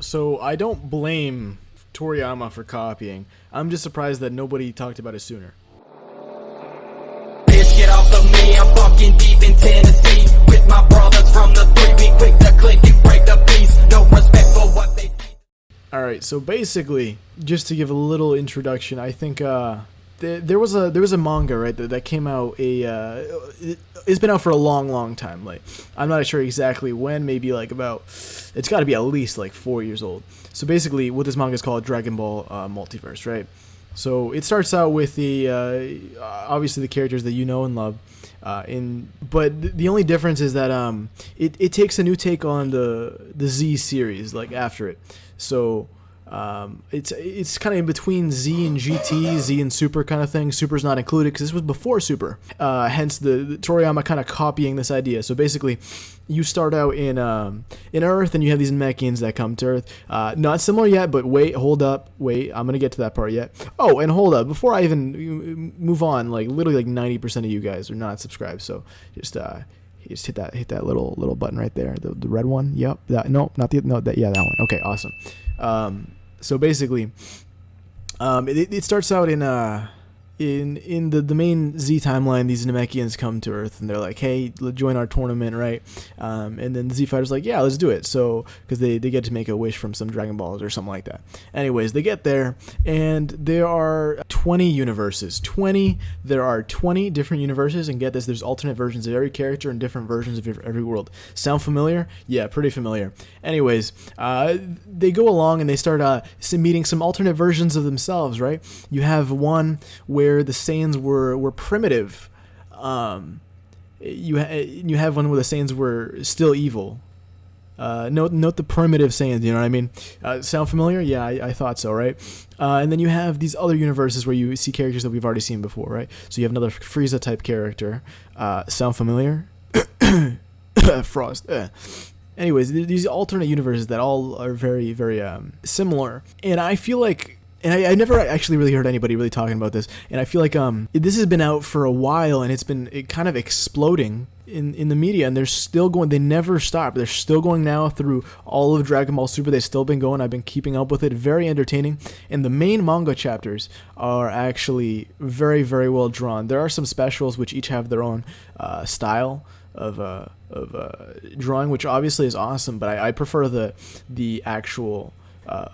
So I don't blame Toriyama for copying. I'm just surprised that nobody talked about it sooner. Bitch, get off of me, I'm fucking deep in Tennessee with my brothers from the three, we quick to click and break the peace. No respect for what they teach. Alright, so basically, just to give a little introduction, I think there was a manga, right, that came out it's been out for a long time. Like, I'm not sure exactly when, maybe like about, it's got to be at least like 4 years old. So basically, what this manga is called, Dragon Ball Multiverse, right? So it starts out with the obviously the characters that you know and love, but the only difference is that it takes a new take on the Z series, like after it. So it's kind of in between Z and GT, Z and Super kind of thing. Super's not included because this was before Super. Hence the Toriyama kind of copying this idea. So basically, you start out in Earth, and you have these Namekians that come to Earth. Not similar yet, but hold up, I'm gonna get to that part yet. Oh, and hold up, before I even move on, like literally like 90% of you guys are not subscribed, so just hit that little button right there, the red one. Yep, that that one. Okay, awesome. So basically, it starts out in the main Z timeline. These Namekians come to Earth and they're like, "Hey, let's join our tournament, right?" And then the Z Fighters like, "Yeah, let's do it." So because they get to make a wish from some Dragon Balls or something like that. Anyways, they get there and there are 20 universes. There are 20 different universes, and get this, there's alternate versions of every character and different versions of every world. Sound familiar? Yeah, pretty familiar. Anyways, they go along and they start meeting some alternate versions of themselves, right? You have one where the Saiyans were primitive. You have one where the Saiyans were still evil. Note the primitive Saiyans, you know what I mean? Sound familiar? Yeah, I thought so, right? And then you have these other universes where you see characters that we've already seen before, right? So you have another Frieza type character. Sound familiar? Frost. Anyways, these alternate universes that all are very, very similar. And I feel like, and I never actually really heard anybody really talking about this, and I feel like this has been out for a while, and it's kind of exploding in the media, and they're still going. They never stop. They're still going now through all of Dragon Ball Super. They've still been going. I've been keeping up with it. Very entertaining, and the main manga chapters are actually very, very well drawn. There are some specials which each have their own style of drawing, which obviously is awesome, but I prefer the actual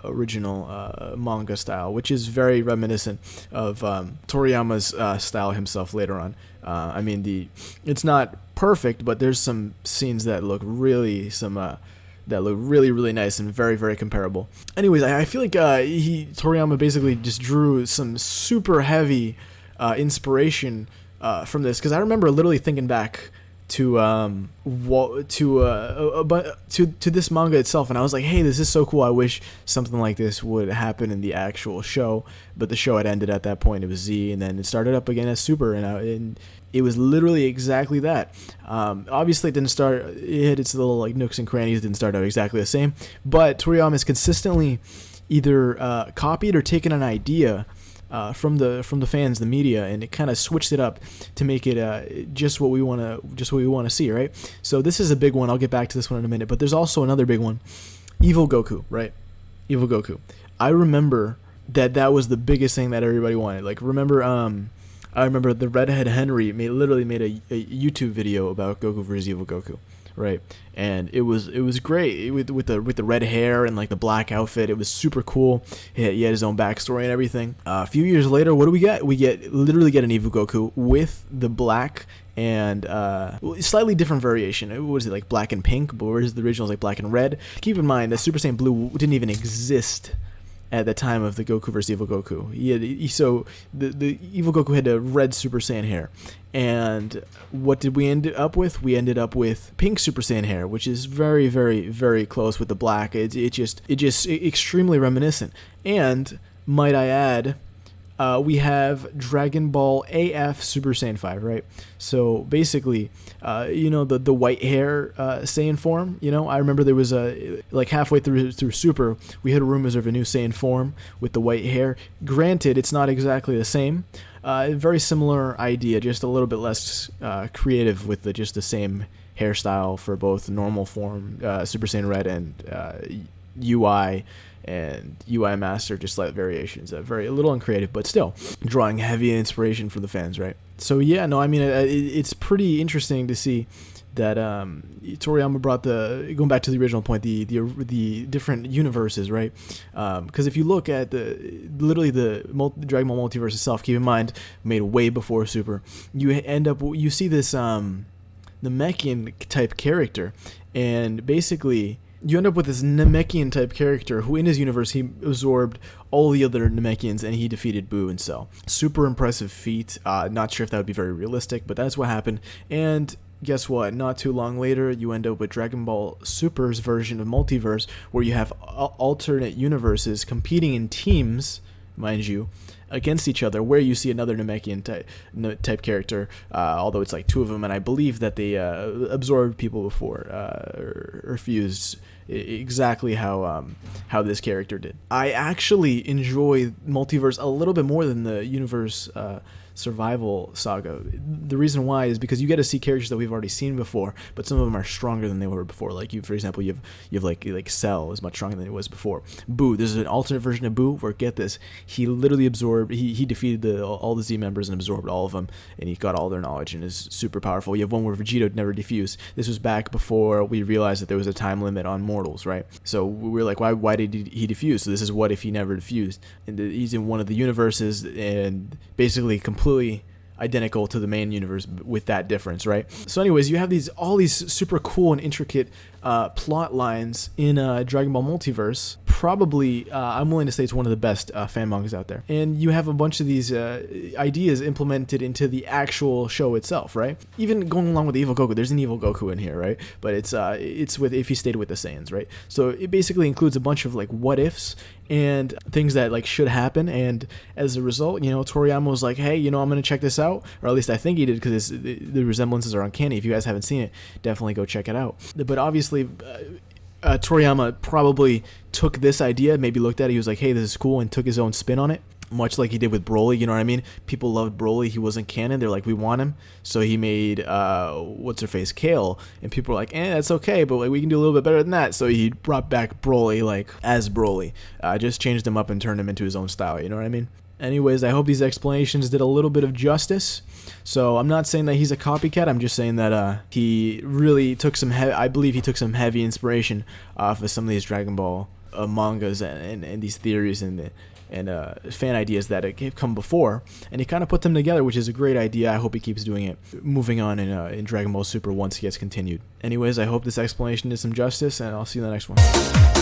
original manga style, which is very reminiscent of Toriyama's style himself later on. I mean, it's not perfect, but there's some scenes that look really really nice and very, very comparable. Anyways, I feel like Toriyama basically just drew some super heavy inspiration from this, because I remember literally thinking back to this manga itself, and I was like, hey, this is so cool. I wish something like this would happen in the actual show, but the show had ended at that point. It was Z, and then it started up again as Super, and it was literally exactly that. Obviously, it didn't start. It had its little like nooks and crannies. It didn't start out exactly the same, but Toriyama has consistently either copied or taken an idea from the fans, the media, and it kind of switched it up to make it just what we want to see, right? So this is a big one. I'll get back to this one in a minute, but there's also another big one, Evil Goku, right? Evil Goku. I remember that was the biggest thing that everybody wanted. Like, I remember the Redhead Henry literally made a YouTube video about Goku versus Evil Goku, right? And it was great with the red hair and like the black outfit. It was super cool. He had his own backstory and everything. A few years later, what do we get? We literally get an Evil Goku with the black and slightly different variation. What was it, like black and pink? But whereas the original was like black and red. Keep in mind that Super Saiyan Blue didn't even exist at the time of the Goku versus Evil Goku. So the Evil Goku had a red Super Saiyan hair. And what did we end up with? We ended up with pink Super Saiyan hair, which is very, very, very close with the black. It just extremely reminiscent. And might I add, we have Dragon Ball AF Super Saiyan 5, right? So basically, the white hair Saiyan form. I remember there was like halfway through Super, we had rumors of a new Saiyan form with the white hair. Granted, it's not exactly the same. Very similar idea, just a little bit less creative with just the same hairstyle for both normal form Super Saiyan Red and UI and UI master, just slight variations, very a little uncreative, but still drawing heavy inspiration from the fans, right? So yeah, no, I mean it's pretty interesting to see that Toriyama brought going back to the original point, the different universes, right? Because if you look at literally the Dragon Ball Multiverse itself, keep in mind, made way before Super, you see this Namekian type character, and basically you end up with this Namekian type character who in his universe he absorbed all the other Namekians and he defeated Buu and Cell. Super impressive feat. Not sure if that would be very realistic, but that's what happened. And guess what? Not too long later, you end up with Dragon Ball Super's version of Multiverse, where you have alternate universes competing in teams, mind you, against each other, where you see another Namekian type character, although it's like two of them, and I believe that they absorbed people before, or fused exactly how this character did. I actually enjoy Multiverse a little bit more than the universe survival saga. The reason why is because you get to see characters that we've already seen before, but some of them are stronger than they were before. Like for example, you have like Cell is much stronger than he was before. Buu, there's an alternate version of Buu where, get this, he literally absorbed, he defeated all the Z members and absorbed all of them, and he got all their knowledge and is super powerful. You have one where Vegeta never defused. This was back before we realized that there was a time limit on mortals, right? So we were like, why did he defuse? So this is what if he never defused, and he's in one of the universes and basically completely identical to the main universe with that difference, right? So anyways, you have all these super cool and intricate plot lines in Dragon Ball Multiverse. Probably, I'm willing to say it's one of the best fan mangas out there. And you have a bunch of these ideas implemented into the actual show itself, right? Even going along with the evil Goku, there's an evil Goku in here, right? But it's with if he stayed with the Saiyans, right? So it basically includes a bunch of like what ifs and things that like should happen, and as a result, Toriyama was like, hey, I'm gonna check this out, or at least I think he did, because the resemblances are uncanny. If you guys haven't seen it, definitely go check it out. But obviously Toriyama probably took this idea, maybe looked at it, he was like, hey, this is cool, and took his own spin on it, much like he did with Broly. You know what I mean? People loved Broly. He wasn't canon. They're like, we want him. So he made what's her face, Kale, and people were like, that's okay, but like, we can do a little bit better than that. So he brought back Broly like as Broly, just changed him up and turned him into his own style. You know what I mean? Anyways, I hope these explanations did a little bit of justice. So I'm not saying that he's a copycat. I'm just saying that he really took I believe he took some heavy inspiration off of some of these Dragon Ball mangas and these theories and fan ideas that have come before, and he kind of put them together, which is a great idea. I hope he keeps doing it, moving on in Dragon Ball Super once he gets continued. Anyways, I hope this explanation did some justice, and I'll see you in the next one.